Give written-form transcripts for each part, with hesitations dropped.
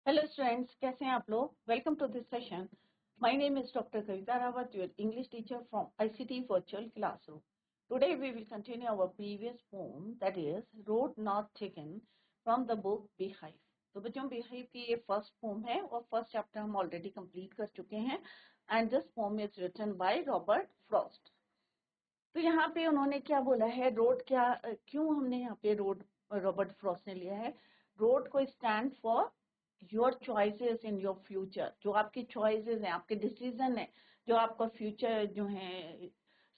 Hello students, कैसे हैं आप लोग? Welcome to this session. My name is Dr. Kavita Rawat, your English teacher from ICT Virtual Classroom. Today we will continue our previous poem, that is Road Not Taken, from the book Beehive. तो बच्चों Beehive की ये first poem है और first chapter हम already complete कर चुके हैं and this poem is written by Robert Frost. तो यहाँ पे उन्होंने क्या बोला है, रोड क्या क्यों हमने यहाँ पे रोड रॉबर्ट फ्रॉस्ट ने लिया है? रोड को stand for your choices in your future, जो आपकी चॉइसेस हैं, आपके डिसीजन है, जो आपका फ्यूचर जो है,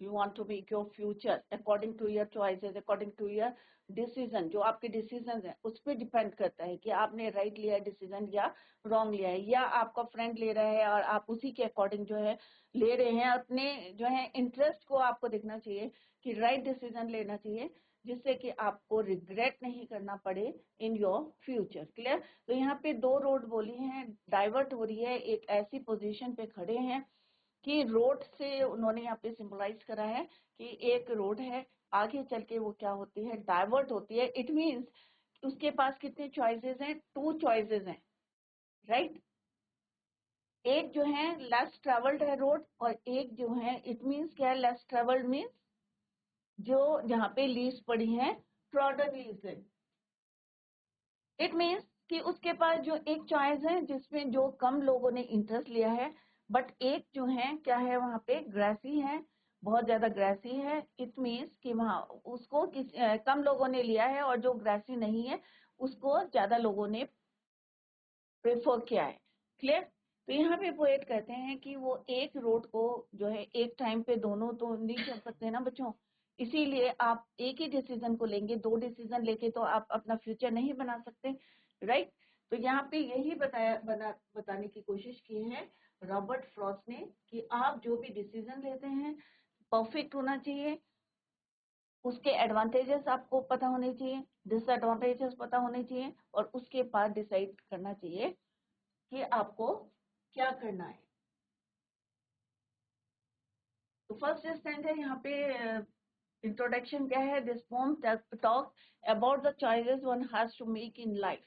you want to make your future according to your choices, according to your decision, जो आपके डिसीजन हैं उस पर डिपेंड करता है कि आपने राइट लिया है डिसीजन या रॉन्ग लिया है, या आपका फ्रेंड ले रहा है और आप उसी के अकॉर्डिंग जो है ले रहे हैं। अपने जो है इंटरेस्ट को आपको देखना चाहिए कि राइट डिसीजन लेना चाहिए जिससे कि आपको रिग्रेट नहीं करना पड़े इन योर फ्यूचर। क्लियर? तो यहाँ पे दो रोड बोली हैं, डाइवर्ट हो रही है, एक ऐसी पोजीशन पे खड़े हैं कि रोड से उन्होंने यहाँ पे सिंबलाइज करा है कि एक रोड है, आगे चल के वो क्या होती है, डाइवर्ट होती है। इट मीन्स उसके पास कितने चॉइसेस हैं? 2 चॉइसेस हैं, राइट? एक जो है लेस ट्रेवल्ड है रोड और एक जो है, इट मीन्स क्या है लेस ट्रेवल्ड? मीन्स जो जहाँ पे लीज पड़ी है, ट्रॉडन लीज है। इट मीन्स कि उसके पास जो एक चॉइस है जिसमें जो कम लोगों ने इंटरेस्ट लिया है, बट एक जो है क्या है, वहाँ पे ग्रासी है, बहुत ज्यादा ग्रासी है। इट मीन्स कि वहाँ उसको कम लोगों ने लिया है और जो ग्रासी नहीं है उसको ज्यादा लोगों ने प्रेफर किया है। क्लियर? तो यहाँ पे पोएट कहते हैं कि वो एक रोड को जो है एक टाइम पे दोनों तो नहीं चल सकते ना बच्चों, इसीलिए आप एक ही डिसीजन को लेंगे, 2 डिसीजन लेके तो आप अपना फ्यूचर नहीं बना सकते, राइट? तो यहाँ पे यही बताने की कोशिश की है रॉबर्ट फ्रॉस्ट ने कि आप जो भी डिसीजन लेते हैं परफेक्ट होना चाहिए, उसके एडवांटेजेस आपको पता होने चाहिए, डिसएडवांटेजेस पता होने चाहिए और उसके बाद डिसाइड करना चाहिए कि आपको क्या करना है। तो फर्स्ट स्टैंड है यहाँ पे, इंट्रोडक्शन क्या है? This poem talk about the choices one has to make in life.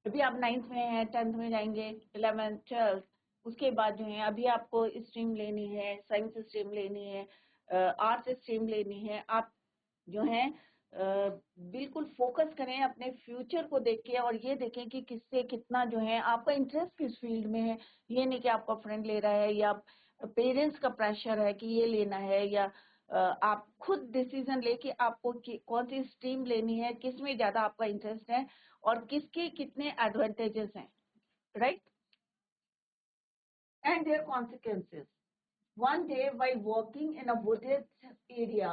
अभी आप 9th में हैं, 10th में जाएंगे, 11th 12th, उसके बाद जो है अभी आपको स्ट्रीम लेनी है, साइंस स्ट्रीम लेनी है, आर्ट्स स्ट्रीम लेनी है। आप जो है बिल्कुल फोकस करें अपने फ्यूचर को देख के और ये देखें कि किससे कितना जो है आपका इंटरेस्ट किस फील्ड में है। ये नहीं कि आपका फ्रेंड ले रहा है या पेरेंट्स का प्रेशर है कि ये लेना है, या आप खुद डिसीजन लेके आपको कौन सी स्ट्रीम लेनी है, किस में ज्यादा आपका इंटरेस्ट है और किसके कितने एडवांटेजेस हैं, right? And their consequences. One day, while walking in a wooded area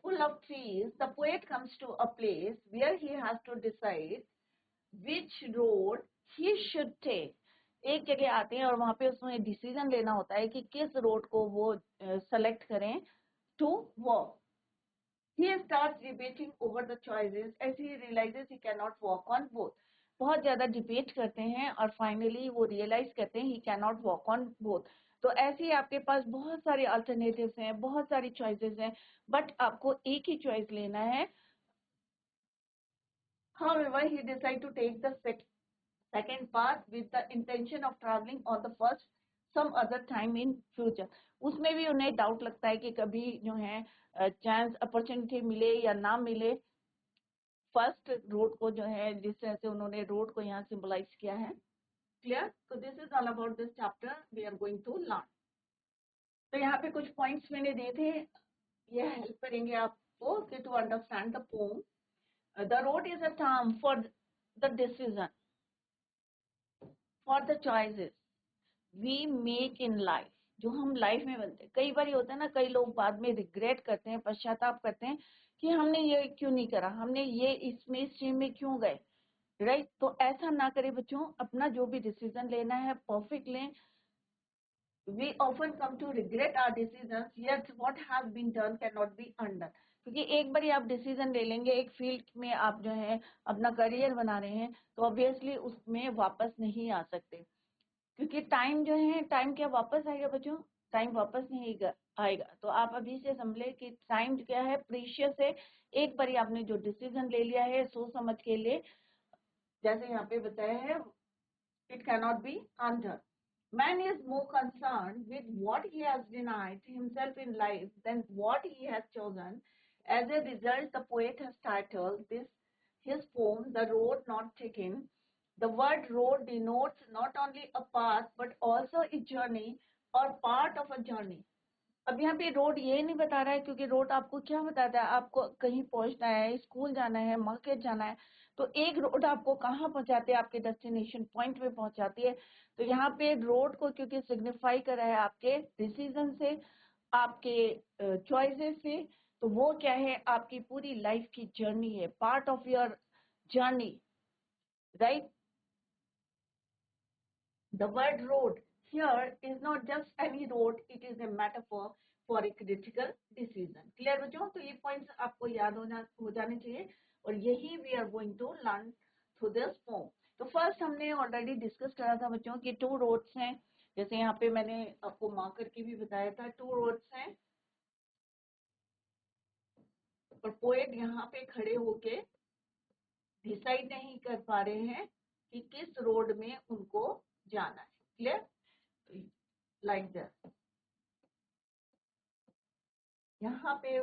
full of trees, the poet comes to a place where he has to decide which road he should take. एक जगह आते हैं और वहां पे उसमें decision लेना होता है कि किस रोड को वो सेलेक्ट करें to walk. He starts debating over the choices as he realizes he cannot walk on both. बहुत ज्यादा डिबेट करते हैं और फाइनली वो रियलाइज करते हैं he can not walk on both. तो ऐसे ही आपके पास बहुत सारे अल्टरनेटिव्स हैं, बहुत सारी चॉइसेस हैं, बट आपको एक ही चॉइस लेना है। However, he decided to take the second path with the intention of traveling on the first some other time in future. उसमें भी उन्हें डाउट लगता है कि कभी जो है चांस अपॉर्चुनिटी मिले या ना मिले। फर्स्ट रोड को जो है जिस तरह से उन्होंने रोड को यहाँ सिंबलाइज किया है। क्लियर? तो this is all about this chapter we are going to learn. तो यहाँ पे कुछ पॉइंट्स मैंने दिए थे, ये हेल्प करेंगे आपको कि to understand the poem. The road is a term for the decision, for the choices we make in life, जो हम लाइफ में बनते हैं। कई बार ये होता है ना, कई लोग बाद में रिग्रेट करते हैं, पश्चाताप करते हैं कि हमने ये क्यों नहीं करा, हमने ये इसमें स्ट्रीम में क्यों गए, राइट? तो ऐसा ना करें बच्चों, अपना जो भी डिसीजन लेना है परफेक्ट लें। we often come to regret our decisions, yet what has been done cannot be undone. क्योंकि एक बार आप डिसीजन ले लेंगे, एक फील्ड में आप जो है अपना करियर बना रहे हैं, तो ऑब्वियसली उसमें वापस नहीं आ सकते, क्योंकि टाइम जो है, टाइम क्या वापस आएगा बच्चों? टाइम वापस नहीं आएगा। तो आप अभी से समझे कि टाइम क्या है, प्रीशियस है। एक बार आपने जो डिसीजन ले लिया है सोच समझ के लिए, जैसे यहाँ पे बताया है, it cannot be undone. Man is more concerned with what he has denied himself in life than what he has chosen. As a result, the poet has titled this his poem "The Road Not Taken." The word road denotes not only a path but also a journey or part of a journey. अब यहाँ पे road ये नहीं बता रहा है, क्योंकि road आपको क्या बताता है, आपको कहीं पहुंचना है, स्कूल जाना है, मार्केट जाना है, तो एक रोड आपको कहाँ पहुंचाती है, आपके डेस्टिनेशन पॉइंट पे पहुंचाती है। तो यहाँ पे रोड को क्योंकि सिग्निफाई कर रहा है आपके डिसीजन से, आपके चॉइसेस से, तो वो क्या है, आपकी पूरी लाइफ की जर्नी है, part of your journey, right. The word road here is not just any road, it is a metaphor for a critical decision. Clear बच्चों? तो ये points आपको याद हो जाने चाहिए, और यही we are going to learn through this poem. तो first हमने already discuss करा था बच्चों कि two roads हैं, जैसे यहाँ पे मैंने आपको mark करके भी बताया था, two roads हैं, और poet यहाँ पे खड़े होके डिसाइड नहीं कर पा रहे हैं कि किस रोड में उनको जाना है। क्लियर? लाइक दैट, यहाँ पे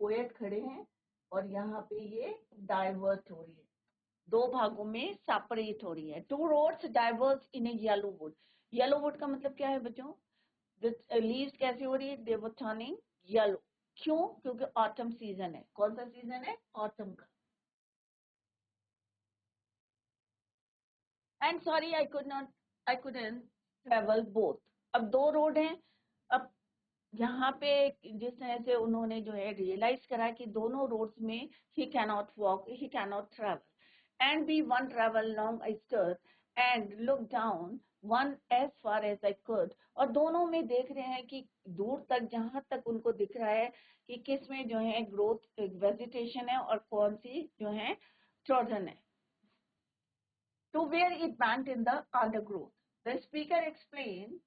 पोएट खड़े हैं और यहाँ पे ये डाइवर्ट हो रही है, दो भागों में सेपरेट हो रही है। To roads diverse in A yellow would. Yellow would का मतलब क्या है बच्चों? लीव्स कैसे हो रही है? दे वर टर्निंग येलो। क्यों? क्योंकि ऑटम सीजन है। कौन सा सीजन है? ऑटम का। And sorry I couldn't travel both. अब दो रोड हैं। अब यहाँ पे जिस तरह से उन्होंने जो है रियलाइज करा कि दोनों रोड्स में he cannot walk, he cannot travel, and be one travel long I stood and look down one as far as I could. और दोनों में देख रहे हैं कि दूर तक, जहां तक उनको दिख रहा है कि किस में जो है ग्रोथ वेजिटेशन है और कौन सी जो है ट्रोजन है। To where it went in the undergrowth. The speaker explained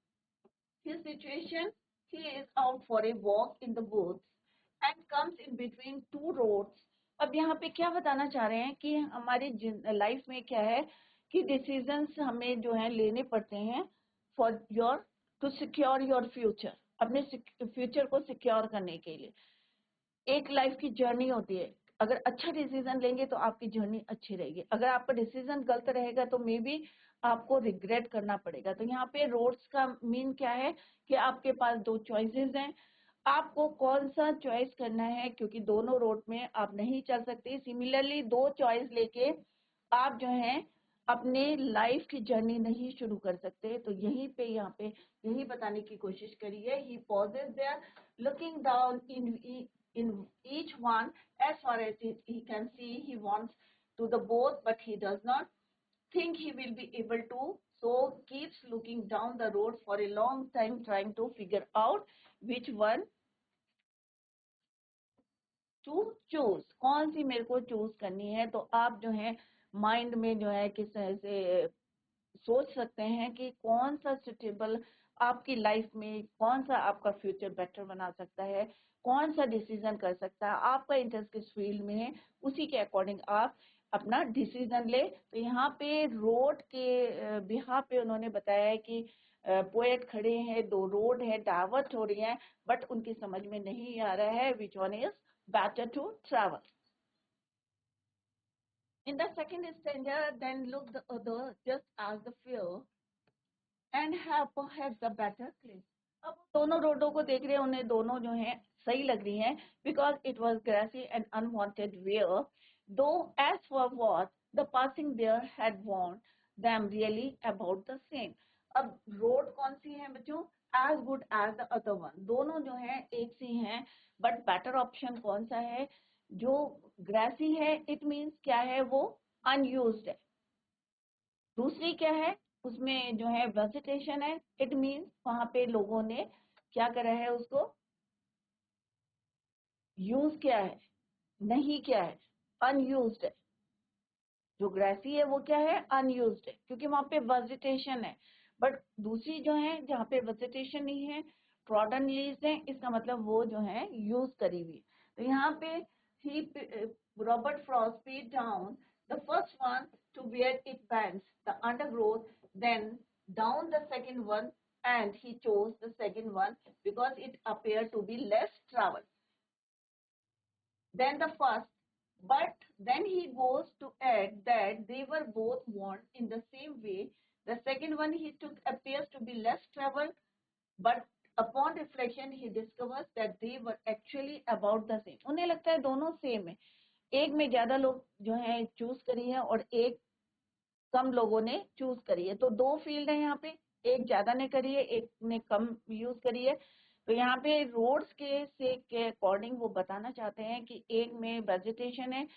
his situation. He is out for a walk in the woods and comes in between two roads. अब यहाँ पे क्या बताना चाह रहे हैं कि हमारी लाइफ में क्या है कि डिसीजंस हमें जो है लेने पड़ते हैं for your to secure your future, अपने फ्यूचर को सिक्योर करने के लिए। एक लाइफ की जर्नी होती है, अगर अच्छा डिसीजन लेंगे तो आपकी जर्नी अच्छी रहेगी, अगर आपका डिसीजन गलत रहेगा तो मे बी आपको रिग्रेट करना पड़ेगा। तो यहाँ पे रोड्स का मीन क्या है कि आपके पास दो चॉइसेस हैं, आपको कौन सा चॉइस करना है, क्योंकि दोनों रोड में आप नहीं चल सकते। सिमिलरली दो चॉइस लेके आप जो है अपने लाइफ की जर्नी नहीं शुरू कर सकते। तो यहीं पे यहाँ पे यही बताने की कोशिश करी है। He pauses there looking down in each one as far as he can see. He wants to the both, but he does not think he will be able to, so keeps looking down the road for a long time trying to figure out which one to choose, कौन सी मेरे को choose करनी है। तो आप जो है mind में जो है किस तरह से सोच सकते हैं कि कौन सा सुटेबल आपकी लाइफ में, कौन सा आपका फ्यूचर बेटर बना सकता है, कौन सा डिसीजन कर सकता है, आपका इंटरेस्ट किस फील्ड में है, उसी के अकॉर्डिंग आप अपना डिसीजन ले। तो यहाँ पे रोड के बिहार पे उन्होंने बताया है कि पोएट खड़े हैं, दो रोड है डाइवर्ट हो रही हैं, बट उनकी समझ में नहीं आ रहा है which one is better to travel. In the second stanza, then look the other just as the fear and have perhaps a better place. अब दोनों रोडों को देख रहे हैं, उन्हें दोनों जो हैं सही लग रही हैं, because it was grassy and unwanted wear, though as for what the passing there had warned them really about the same. अब रोड कौन सी है बच्चों? as good as the other one, दोनों जो हैं एक सी हैं, but better option कौन सा है? जो ग्रासी है, it means क्या है? वो unused है। दूसरी क्या है? उसमें जो है वेजिटेशन है, इट मीन्स वहां पे लोगों ने क्या करा है, उसको यूज किया है, नहीं किया है, अनयूज्ड है। जो ग्रासी है वो क्या है? अनयूज्ड है, क्योंकि वहां पे वेजिटेशन है। बट दूसरी जो है जहाँ पे वेजिटेशन नहीं है, ट्रॉडन लीव्स है, इसका मतलब वो जो है यूज करी हुई। तो यहाँ पे ही Robert Frost peered down the first one to where it bends, the undergrowth, then down the second one, and he chose the second one because it appeared to be less travel than the first. But then he goes to add that they were both worn in the same way. The second one he took appears to be less travel, but upon reflection he discovers that they were actually about the same. उन्हें लगता है दोनों same है, एक में ज्यादा लोग जो है चूज करी है और एक कम लोगों ने चूज करी है। तो दो फील्ड है यहाँ पे, एक ज्यादा ने करी है, एक ने कम यूज करी है। तो यहाँ पे रोड्स के अकॉर्डिंग वो बताना चाहते हैं कि एक में वेजिटेशन है,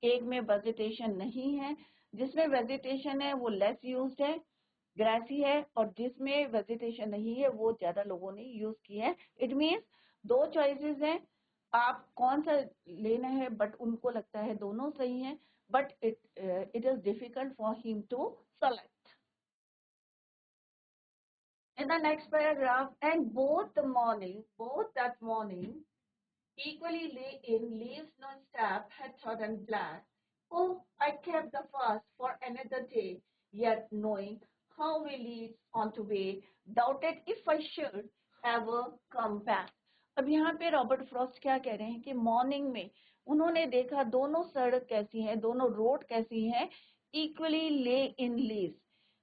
एक में वेजिटेशन नहीं है। जिसमें वेजिटेशन है वो लेस यूज्ड है, ग्रासी है, और जिसमें वेजिटेशन नहीं है वो ज्यादा लोगों ने यूज की है। इट मीन्स दो चॉइसेस हैं, आप कौन सा लेना है, बट उनको लगता है दोनों सही हैं, but it is difficult for him to select. In the next paragraph, and both that morning, equally lay in leaves non-stop, heathered and black. Oh, I kept the fast for another day, yet knowing how we lead on to way, doubted if I should ever come back. अब यहाँ पे Robert Frost क्या कह रहे हैं कि morning में उन्होंने देखा दोनों सड़क कैसी हैं, दोनों रोड कैसी हैं, इक्वली ले इन लीव्स,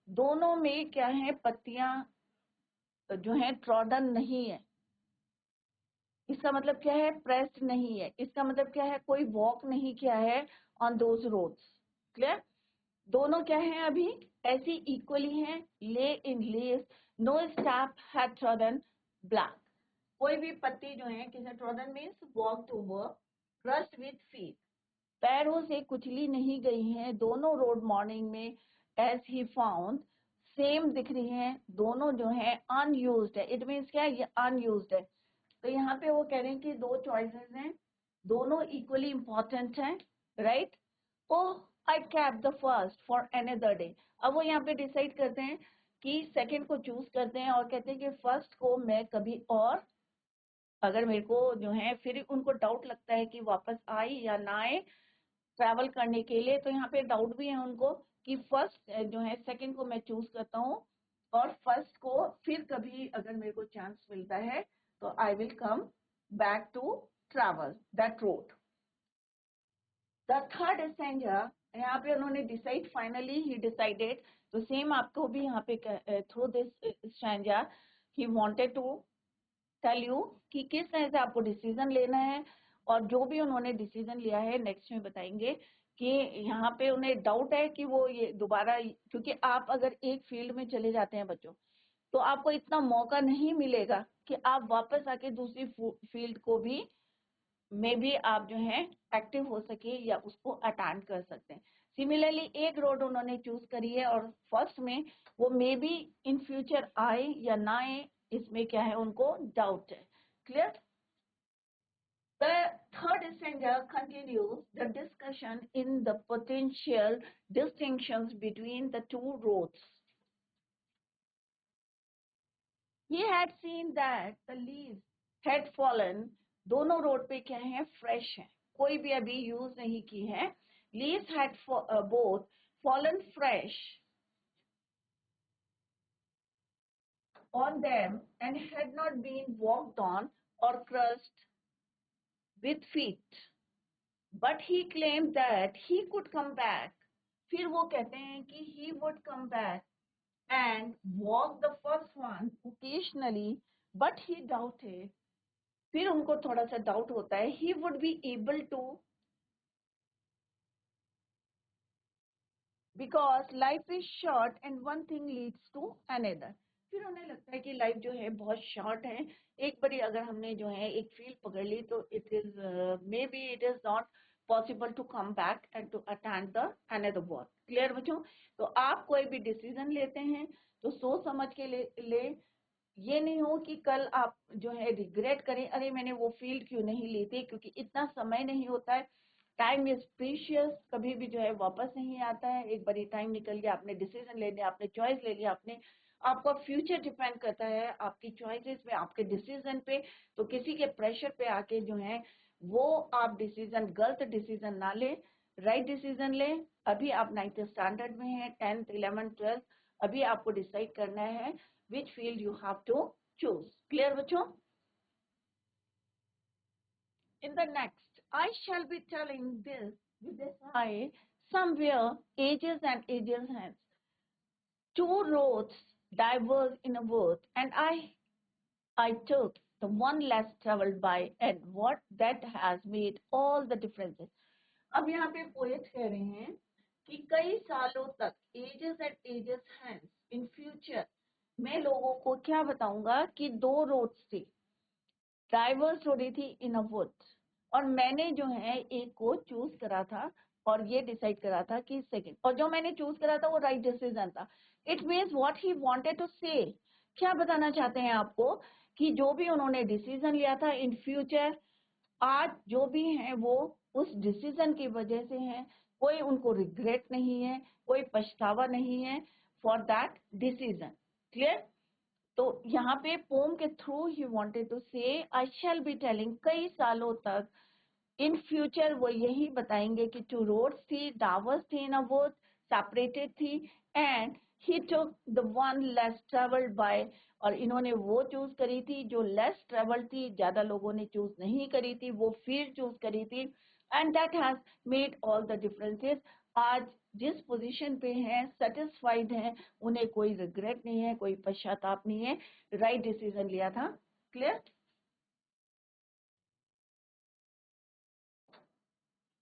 दोनों में क्या है, पत्तियां जो है ट्रॉडन नहीं है। इसका मतलब क्या है, प्रेस्ड नहीं है। इसका मतलब क्या है, कोई वॉक नहीं किया है ऑन दोज रोड्स। क्लियर? दोनों क्या है, अभी ऐसी इक्वली हैं, lay in leaves, no step had trodden black, कोई भी पत्ती जो है, किसे trodden means walked over, crushed with feet, पैरों से कुचली नहीं गई हैं। दोनों रोड मॉर्निंग में एज ही फाउंड सेम दिख रही हैं, दोनों जो है अनयूज्ड है। इट मीन्स क्या है, ये अनयूज्ड है। तो यहाँ पे वो कह रहे हैं कि दो चॉइसेस हैं, दोनों इक्वली इंपॉर्टेंट हैं, right. Oh I cap the first for another day. अब वो यहाँ पे डिसाइड करते हैं कि सेकंड को चूज करते हैं और कहते हैं कि फर्स्ट को मैं कभी और, अगर मेरे को जो है, फिर उनको डाउट लगता है कि वापस आए या ना आए ट्रैवल करने के लिए। तो यहाँ पे डाउट भी है उनको कि फर्स्ट जो है, सेकंड को मैं चूज करता हूँ और फर्स्ट को फिर कभी अगर मेरे को चांस मिलता है तो I will come back to travel that road. The third stanza, यहाँ पे उन्होंने डिसाइड, फाइनली ही डिसाइडेड। तो सेम आपको भी यहाँ पे through this stanza he wanted to tell you कि किस तरह से आपको डिसीजन लेना है। और जो भी उन्होंने डिसीजन लिया है नेक्स्ट में बताएंगे कि यहाँ पे उन्हें डाउट है कि वो ये दोबारा, क्योंकि आप अगर एक फील्ड में चले जाते हैं बच्चों, तो आपको इतना मौका नहीं मिलेगा कि आप वापस आके दूसरी फील्ड को भी में भी आप जो है एक्टिव हो सके या उसको अटेंड कर सकते हैं। सिमिलरली एक रोड उन्होंने चूज करी है और फर्स्ट में वो मे बी इन फ्यूचर आए या ना आए, इसमें क्या है, उनको डाउट है। Clear? The third stanza continues the discussion in the potential distinctions between the two roads. He had seen that the leaves had fallen. दोनों रोड पे क्या है, फ्रेश है, कोई भी अभी यूज नहीं की है। Leaves had both fallen fresh on them and had not been walked on or crushed with feet. But he claimed that he could come back. फिर वो कहते हैं कि he would come back and walk the first one occasionally, but he doubted. फिर उनको थोड़ा सा doubt होता है, he would be able to, because life is short and one thing leads to another. फिर उन्हें लगता है कि लाइफ जो है बहुत शॉर्ट है, एक बारी अगर हमने जो है एक फील्ड पकड़ ली तो it is maybe it is not possible to come back and to attend the another work. Clear बच्चों? तो आप कोई भी डिसीजन लेते हैं तो सोच समझ के ले, ये नहीं हो कि कल आप जो है रिग्रेट करें, अरे मैंने वो फील्ड क्यों नहीं ली थी, क्योंकि इतना समय नहीं होता है। टाइम इज प्रीशियस, कभी भी जो है वापस नहीं आता है। एक बारी टाइम निकल गया, आपने डिसीजन ले लिया, आपने चॉइस ले लिया, आपने, आपका फ्यूचर डिपेंड करता है आपकी चॉइसेस पे, आपके डिसीजन पे। तो किसी के प्रेशर पे आके जो है वो आप डिसीजन, गलत डिसीजन ना ले, राइट डिसीजन ले। अभी आप 9th स्टैंडर्ड में हैं, 10th 11th 12th, अभी आपको डिसाइड करना है which field you have to choose. Clear बच्चों? In the next, I shall be telling this with a sigh, somewhere ages and ages hence. Two roads diverge in a wood, and I took the one less traveled by, and what that has made all the differences. अब यहाँ पे poet कह रहे हैं कि कई सालों तक, ages and ages hence, in future, मैं लोगों को क्या बताऊंगा कि दो रोड्स थी, डाइवर्स हो रही थी इन अ वुड, और मैंने जो है एक को चूज करा था और ये डिसाइड करा था कि सेकंड, और जो मैंने चूज करा था वो राइट डिसीजन था। It means what he wanted to say, क्या बताना चाहते हैं आपको कि जो भी उन्होंने डिसीजन लिया था इन फ्यूचर, आज जो भी है वो उस डिसीजन की वजह से है, कोई उनको रिग्रेट नहीं है, कोई पछतावा नहीं है फॉर दैट डिसीजन। क्लियर? तो यहाँ पे पोम के थ्रू ही वांटेड टू से आई शैल बी टेलिंग, कई सालों तक, इन फ्यूचर वो यही बताएंगे कि टू रोड्स थी, डावर्स थी इन अ वुड, सेपरेटेड थी, and he took the one less travelled by, और इन्होंने वो चूज करी थी जो लेस ट्रेवल्ड थी, ज्यादा लोगों ने चूज नहीं करी थी, वो फील्ड चूज करी थी, and that has made all the differences. आज जिस पोजीशन पे हैं, सेटिस्फाइड हैं, उन्हें कोई रिग्रेट नहीं है, कोई पश्चाताप नहीं है, राइट डिसीजन लिया था। Clear?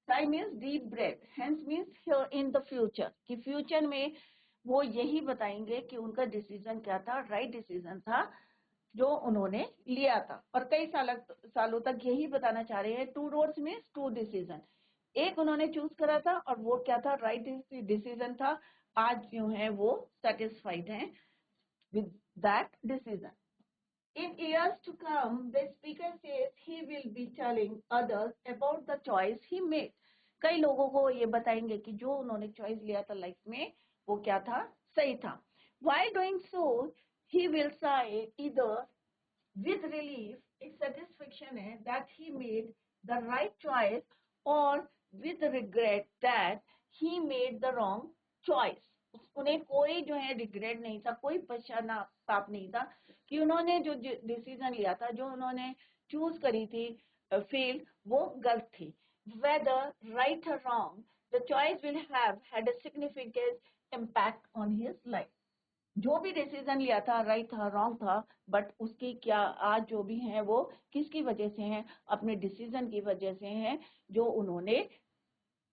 Sigh means deep breath, hence means here in the future, कि फ्यूचर में वो यही बताएंगे कि उनका डिसीजन क्या था, राइट डिसीजन था जो उन्होंने लिया था, और कई सालों तक यही बताना चाह रहे हैं। Two roads means two decision, एक उन्होंने चूज करा था और वो क्या था, राइट डिसीजन था। आज जो है वो सेटिस्फाइड हैं with that decision. In years to come, the speaker says he will be telling others about the choice he made. कई लोगों को ये बताएंगे कि जो उन्होंने चॉइस लिया था लाइफ में वो क्या था, सही था। While doing so, he will say either with relief, एक satisfaction है that he made the right choice, or with regret that he made the wrong choice. उन्हें कोई जो है रिग्रेट नहीं था, कोई पश्चाताप नहीं था कि उन्होंने जो डिसीजन लिया था, जो उन्होंने चूज करी थी फील्ड, वो गलत थी। Whether right or wrong, the choice will have had a significant impact on his life. जो भी डिसीजन लिया था, राइट था, रॉन्ग था, बट उसकी क्या, आज जो भी है वो किसकी वजह से है, अपने डिसीजन की वजह से है जो उन्होंने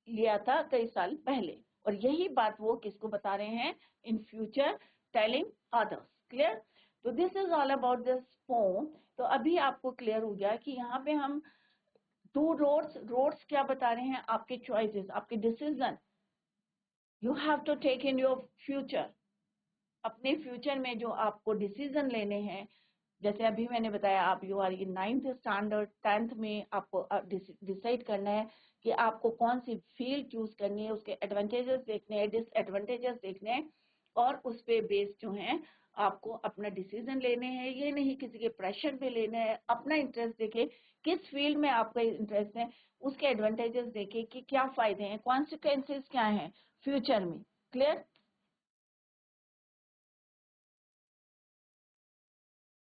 लिया था कई साल पहले। और यही बात वो किसको बता रहे हैं, in future telling others. Clear? तो this is all about this poem. तो अभी आपको क्लियर हो गया कि यहाँ पे हम टू रोड्स क्या बता रहे हैं, आपके चॉइसेस, आपके decision you have to take in your future. अपने फ्यूचर में जो आपको डिसीजन लेने हैं, जैसे अभी मैंने बताया, आप you are in 9th standard, 10th में आपको डिसाइड करना है कि आपको कौन सी फील्ड चूज करनी है, उसके एडवांटेजेस देखने हैं, डिसएडवांटेजेस देखने हैं, और उस पे बेस जो है आपको अपना डिसीजन लेने हैं। ये नहीं किसी के प्रेशर पे लेना है, अपना इंटरेस्ट देखे, किस फील्ड में आपका इंटरेस्ट है, उसके एडवांटेजेस देखे कि क्या फायदे हैं, कॉन्सिक्वेंसेस क्या हैं फ्यूचर में। Clear?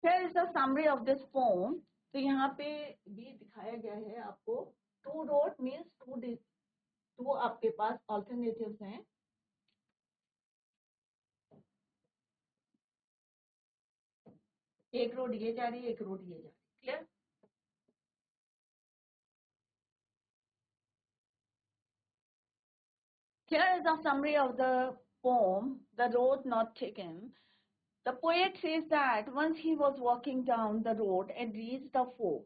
Here is the summary of this poem. तो यहाँ पे भी दिखाया गया है आपको, टू रोड मीन्स टू आपके पास ऑल्टरनेटिव्स हैं। एक रोड ये जा रही है, एक रोड ये जा रही है। Clear? Here is the summary of the poem, The Road Not Taken. The poet says that once he was walking down the road and reached the fog.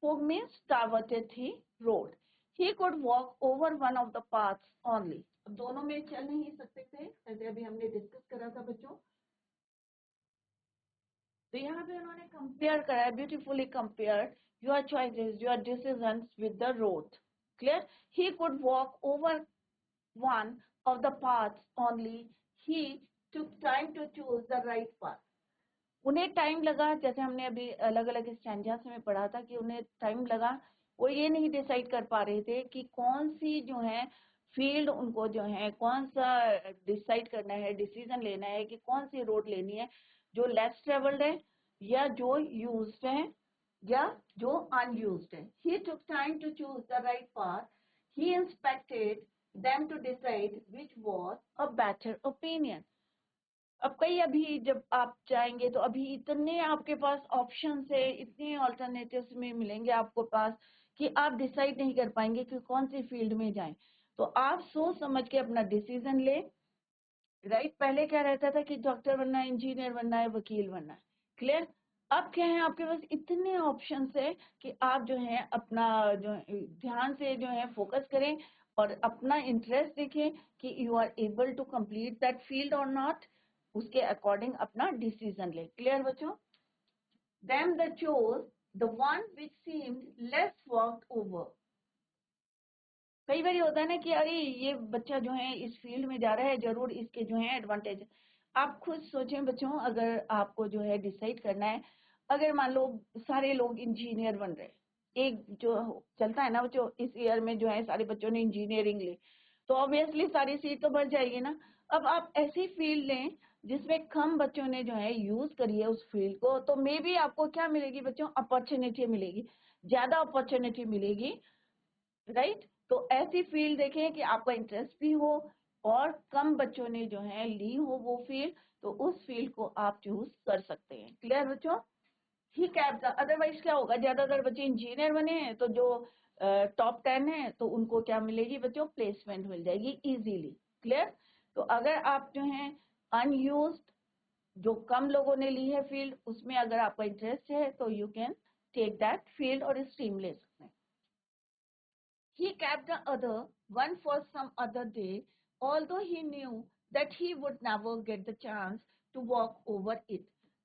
Fog means diverted the road. He could walk over one of the paths only. अब दोनों में चल नहीं सकते थे, जैसे अभी हमने डिस्कस करा था बच्चों। तो यहाँ पे उन्होंने कंपेयर करा है, beautifully compare your choices, your decisions with the road. Clear? He could walk over one of the paths only, he took time to choose the right path. उन्हें टाइम लगा, जैसे हमने अभी अलग अलग स्टैंजास में पढ़ा था कि उन्हें टाइम लगा, वो ये नहीं डिसाइड कर पा रहे थे कि कौन सी जो है फील्ड उनको जो है कौन सा डिसाइड करना है, डिसीजन लेना है कि कौन सी रोड लेनी है, जो लेस ट्रेवल्ड है या जो यूज्ड है या जो अनयूज्ड है. He took time to choose the right path. He inspected them to decide which was a better opinion. अब कई अभी जब आप चाहेंगे तो अभी इतने आपके पास ऑप्शन है, इतने ऑल्टरनेटिव्स में मिलेंगे आपको पास कि आप डिसाइड नहीं कर पाएंगे कि कौन सी फील्ड में जाएं. तो आप सोच समझ के अपना डिसीजन ले. राइट, पहले क्या रहता था कि डॉक्टर बनना है, इंजीनियर बनना है, वकील बनना है. क्लियर. अब क्या है, आपके पास इतने ऑप्शन है कि आप जो है अपना जो ध्यान से जो है फोकस करें और अपना इंटरेस्ट देखें कि you are able to complete that field और नॉट. उसके अकॉर्डिंग अपना डिसीजन ले. क्लियर बच्चों. Them they chose the one which seemed less worked over. कई बार होता है ना कि अरे ये बच्चा जो है इस फील्ड में जा रहा है, जरूर इसके जो है एडवांटेज है. आप खुद सोचें बच्चों, अगर आपको जो है डिसाइड करना है, अगर मान लो सारे लोग इंजीनियर बन रहे, एक जो चलता है ना बच्चों, इस ईयर में जो है सारे बच्चों ने इंजीनियरिंग ली, तो ऑब्वियसली सारी सीट तो बढ़ जाएगी ना. अब आप ऐसी फील्ड लें जिसमें कम बच्चों ने जो है यूज करी है उस फील्ड को, तो मे बी आपको क्या मिलेगी बच्चों, अपॉर्चुनिटी मिलेगी, ज्यादा अपॉर्चुनिटी मिलेगी. राइट. तो ऐसी फील्ड देखें कि आपका इंटरेस्ट भी हो और कम बच्चों ने जो है ली हो वो फील्ड, तो उस फील्ड को आप चूज कर सकते हैं. क्लियर बच्चों. ही कैप अदरवाइज क्या होगा, ज्यादातर बच्चे इंजीनियर बने हैं तो जो टॉप 10 है तो उनको क्या मिलेगी बच्चों, प्लेसमेंट मिल जाएगी इजीली. क्लियर. तो अगर आप जो है अनयूज्ड, जो कम लोगों ने ली है फील्ड, उसमें अगर आपका इंटरेस्ट है तो you can take that field और स्ट्रीम ले सकते हैं. He kept the other one for some other day, although he knew that he would never get the chance to walk over it.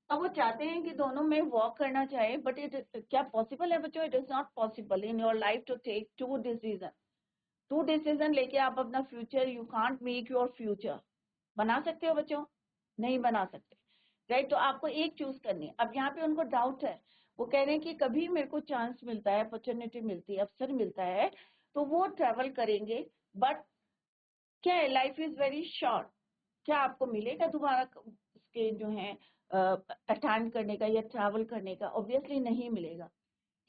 अब वो चाहते हैं कि दोनों में वॉक करना चाहे, बट इट क्या पॉसिबल है बच्चों, it is not possible in your life to take to decision लेके आप अपना future, you can't make your future. बना सकते हो बच्चों, नहीं बना सकते. राइट. तो आपको एक चूज करनी है. अब यहाँ पे उनको डाउट है, वो कह रहे हैं कि कभी मेरे को चांस मिलता है, अपॉर्चुनिटी मिलती है, अवसर मिलता है, तो वो ट्रेवल करेंगे. बट क्या है, लाइफ इज वेरी शॉर्ट. क्या आपको मिलेगा दोबारा उसके जो है अटेंड करने का या ट्रैवल करने का, ऑब्वियसली नहीं मिलेगा.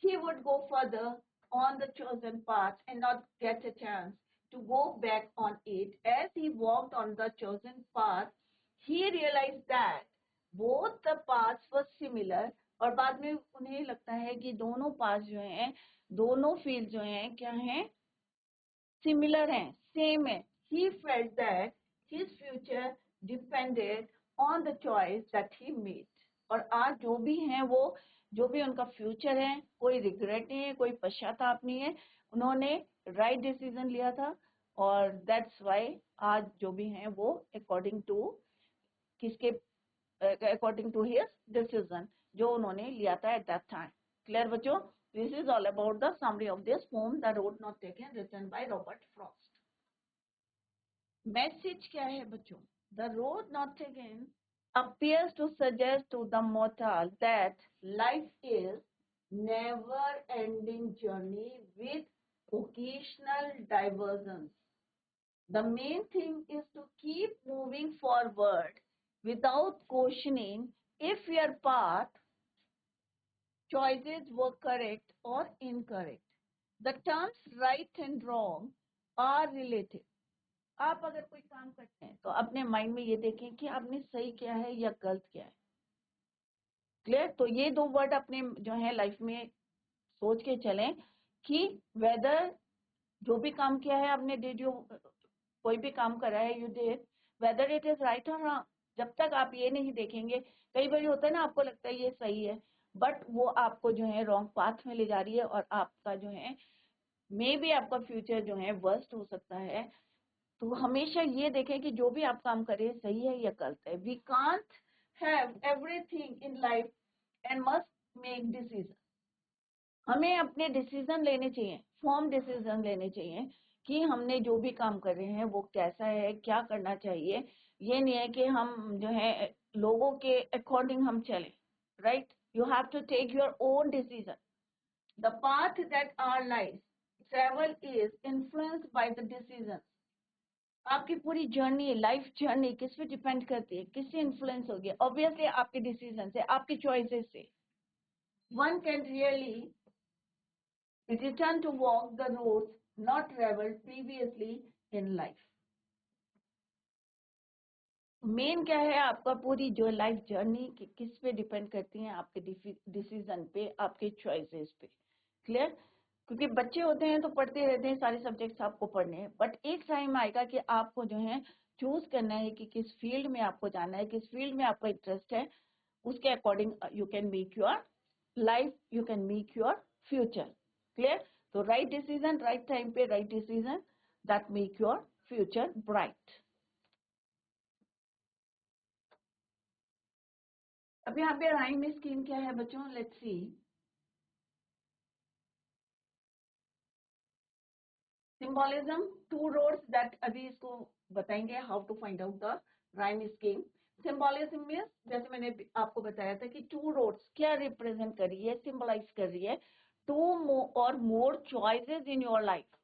He would go further on the chosen path and not get a chance to go back on it. As he walked on the chosen path, he realized that both the paths were similar. और बाद में उन्हें लगता है कि दोनों path जो हैं, दोनों फील्ड जो हैं क्या हैं, सिमिलर हैं, सेम है. He felt that his future depended on the choice that he made. और आज जो भी हैं वो, जो भी उनका फ्यूचर है, कोई रिग्रेट नहीं है, कोई पश्चाताप नहीं है, उन्होंने राइट डिसीजन लिया था. और दैट्स वाई आज जो भी हैं वो अकॉर्डिंग टू किसके, अकॉर्डिंग टू हिज डिसीजन जो उन्होंने लिया था एट दैट टाइम. क्लियर बच्चों. This is all about the summary of this poem, The Road Not Taken, written by Robert Frost. Message क्या है बच्चों? The road not taken appears to suggest to the mortal that life is never-ending journey with occasional diversions. The main thing is to keep moving forward without questioning if your path choices were correct or incorrect. The terms right and wrong are relative. आप अगर कोई काम करते हैं तो अपने mind में ये देखें कि आपने सही किया है या गलत किया है. क्लियर. तो ये दो वर्ड अपने जो है लाइफ में सोच के चलें कि वेदर जो भी काम किया है आपने, डिड यू, कोई भी काम करा है, you did, whether it is right और रॉन्ग. जब तक आप ये नहीं देखेंगे, कई बार होता है ना आपको लगता है ये सही है, बट वो आपको जो है रॉन्ग पाथ में ले जा रही है और आपका जो है मे बी आपका फ्यूचर जो है वर्स्ट हो सकता है. तो हमेशा ये देखें कि जो भी आप काम करें सही है या गलत है. We can't have everything in life and must make decision. हमें अपने डिसीजन लेने चाहिए, फॉर्म डिसीजन लेने चाहिए कि हमने जो भी काम कर रहे हैं वो कैसा है, क्या करना चाहिए. ये नहीं है कि हम जो है लोगों के अकॉर्डिंग हम चलें. Right. You have to take your own decision. The path that our life travel is influenced by the decisions आपकी पूरी जर्नी, लाइफ जर्नी किस पे डिपेंड करती है, किससे इन्फ्लुएंस होगी? ऑब्वियसली आपके डिसीजन से, आपके चॉइसेस से। One can really return to walk the roads not traveled previously in life. Main क्या है, आपका पूरी जो लाइफ जर्नी किस पे डिपेंड करती है? आपके डिसीजन पे, आपके चॉइसेस पे। क्लियर? क्योंकि बच्चे होते हैं तो पढ़ते रहते हैं, सारे सब्जेक्ट्स आपको पढ़ने हैं, बट एक टाइम आएगा कि आपको जो है चूज करना है कि किस फील्ड में आपको जाना है, किस फील्ड में आपका इंटरेस्ट है। उसके according you can make your life, you can make your future. Clear? तो राइट डिसीजन, राइट टाइम पे right decision, that make your future bright. अब यहाँ पे राइम स्कीम क्या है बच्चों? Let's see. Symbolism, two roads, that अभी इसको बताएंगे how to find out the rhyme scheme. Symbolism में जैसे मैंने आपको बताया था कि टू रोड्स क्या रिप्रेजेंट कर रही है, सिंबलाइज कर रही है टू और more choices in your life.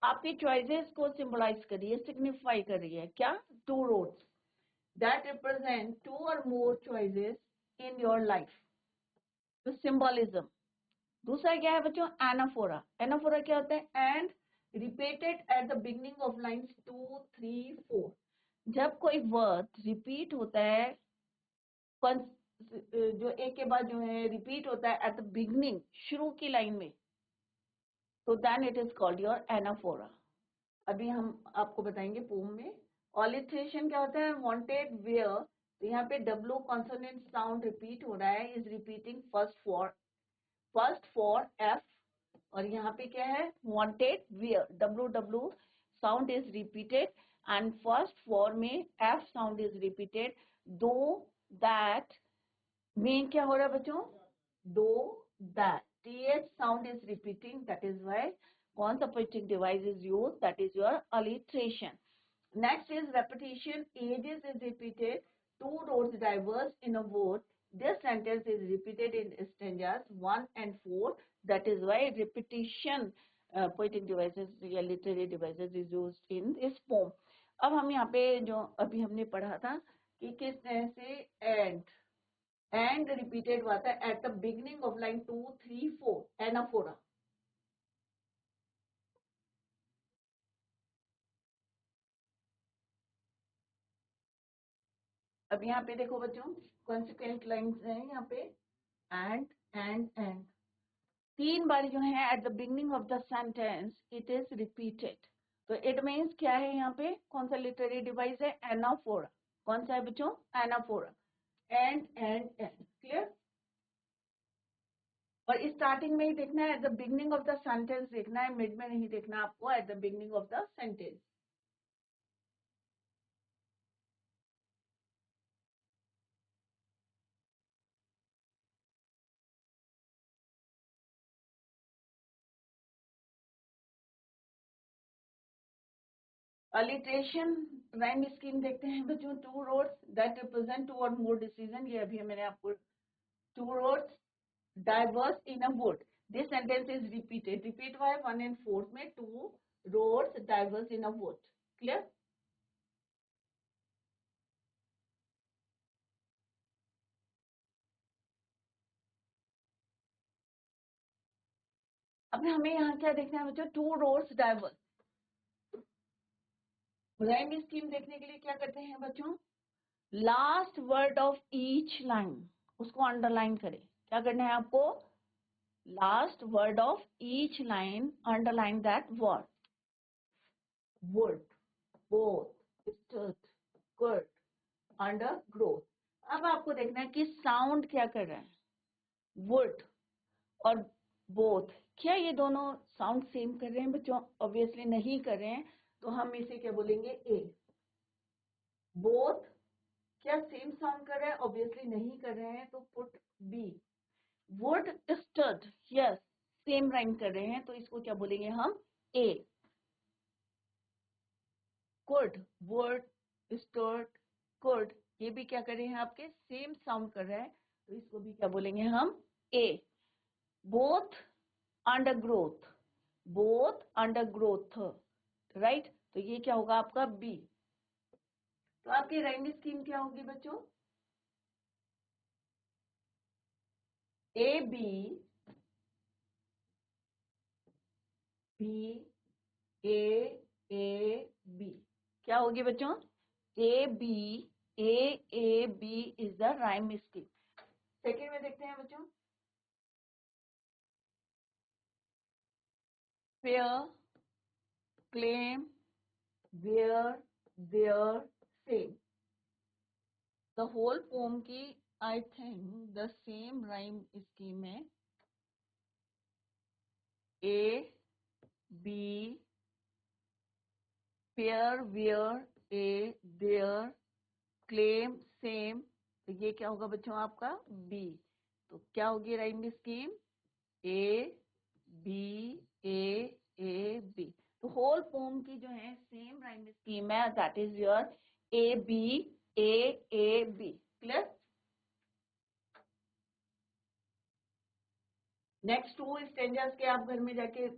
आपकी चॉइसेस को सिंबलाइज कर रही है, सिग्निफाई कर रही है। क्या? Two roads that represent two और more choices in your life, तो सिंबोलिज्म। दूसरा क्या है बच्चों? एनाफोरा। एनाफोरा क्या होता है? And repeated at the beginning of lines 2, 3, 4। जब कोई वर्ड रिपीट होता है, जो एक के बाद जो है रिपीट होता है एट द बिगनिंग, शुरू की लाइन में, तो then it is called your anaphora. अभी हम आपको बताएंगे पोम में। ऑलिट्रेशन क्या होता है? वांटेड वेयर, तो यहाँ पे डब्ल्यू कॉन्सोनेंट साउंड रिपीट हो रहा है, is repeating first for F. और यहाँ पे क्या है? Wanted wear, W W sound is repeated and first for में F sound is repeated. Though, that, main क्या हो रहा है बच्चों? Though, that, th sound is repeating, that is why consonantic device is used, that is your alliteration. Next is repetition. Ages is repeated. Two roads diverge in a word. This sentence is repeated in stanzas 1 and 4. That is why repetition, poetic devices या literary devices is used in this poem. अब हम यहाँ पे जो अभी हमने पढ़ा था कि किस तरह से and repeated हुआ था at the beginning of line 2, 3, 4, anaphora. अब यहाँ पे देखो बच्चों, कॉन्सिक्वेंट लाइन्स हैं यहाँ पे, and तीन बार जो है at the beginning of the sentence it is repeated. तो इट मीन्स क्या है यहाँ पे? कौन सा लिटरेरी डिवाइस है? एनाफोरा। कौन सा है बच्चों? एनाफोरा। And clear? और स्टार्टिंग में ही देखना है, at the beginning of the sentence देखना है, मिड में नहीं देखना आपको, at the beginning of the sentence. Alliteration rhyme scheme देखते हैं बच्चों। Two roads that represent two और मोर डिसीजन, ये अभी मैंने आपको, two roads diverse in a wood. This sentence is repeated. Repeat हुआ है 1 and 4 में, two roads diverse in a wood. Clear? अब हमें यहाँ क्या देखना है बच्चों? Two roads diverse. Rhyme scheme देखने के लिए क्या करते हैं बच्चों? Last word of each line उसको अंडरलाइन करें। क्या करना है आपको? Last word of each line, underline that word. wood, both, stood, could, under, growth. अब आपको देखना है कि साउंड क्या कर रहा है। would और बोथ, क्या ये दोनों साउंड सेम कर रहे हैं बच्चों? ऑब्वियसली नहीं कर रहे हैं, तो हम इसे क्या बोलेंगे? ए। बोथ क्या सेम साउंड कर रहा है? ऑब्वियसली नहीं कर रहे हैं, तो put B. Wood stood, yes same rhyme कर रहे हैं, तो इसको क्या बोलेंगे हम? A. Could, wood, stood, could, ये भी क्या कर रहे हैं? आपके सेम साउंड कर रहा है, तो इसको भी क्या बोलेंगे हम? A. Both undergrowth, both undergrowth, right? तो ये क्या होगा आपका बी। तो आपकी राइम स्कीम क्या होगी बच्चों? A B, B A B क्या होगी बच्चों? A B, A B is the rhyme scheme. Second में देखते हैं बच्चों, pair, claim, where, there, same. The whole poem की I think the same rhyme scheme है A B, pair, where, A, there, claim, same. तो ये क्या होगा बच्चों आपका बी। तो क्या होगी rhyme scheme? A B, A B. तो होल पोम की जो है सेम राइम स्कीम है, that is your A B, A B. Clear? Next 2 stanzas के आप घर में जाके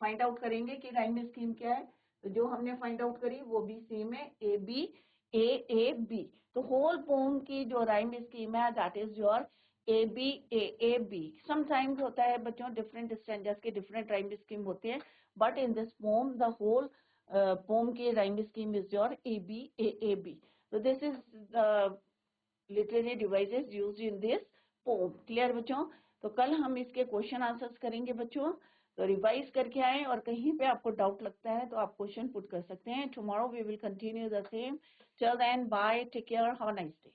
फाइंड आउट करेंगे कि राइम स्कीम क्या है। तो जो हमने फाइंड आउट करी वो भी सेम है, ए बी, ए बी। तो होल पोम की जो राइम स्कीम है that is your A B, A B. Sometimes होता है बच्चों डिफरेंट स्टेंजर्स के डिफरेंट राइम स्कीम होती है, but in this poem the whole poem की rhyme scheme is your A B, A B. तो this is the literary devices used in this poem. Clear बच्चों? तो कल हम इसके क्वेश्चन आंसर्स करेंगे बच्चों। तो रिवाइज करके आए, और कहीं पे आपको डाउट लगता है तो आप क्वेश्चन पुट कर सकते हैं। Tomorrow we will continue the same. Till then bye, take care, have a nice day.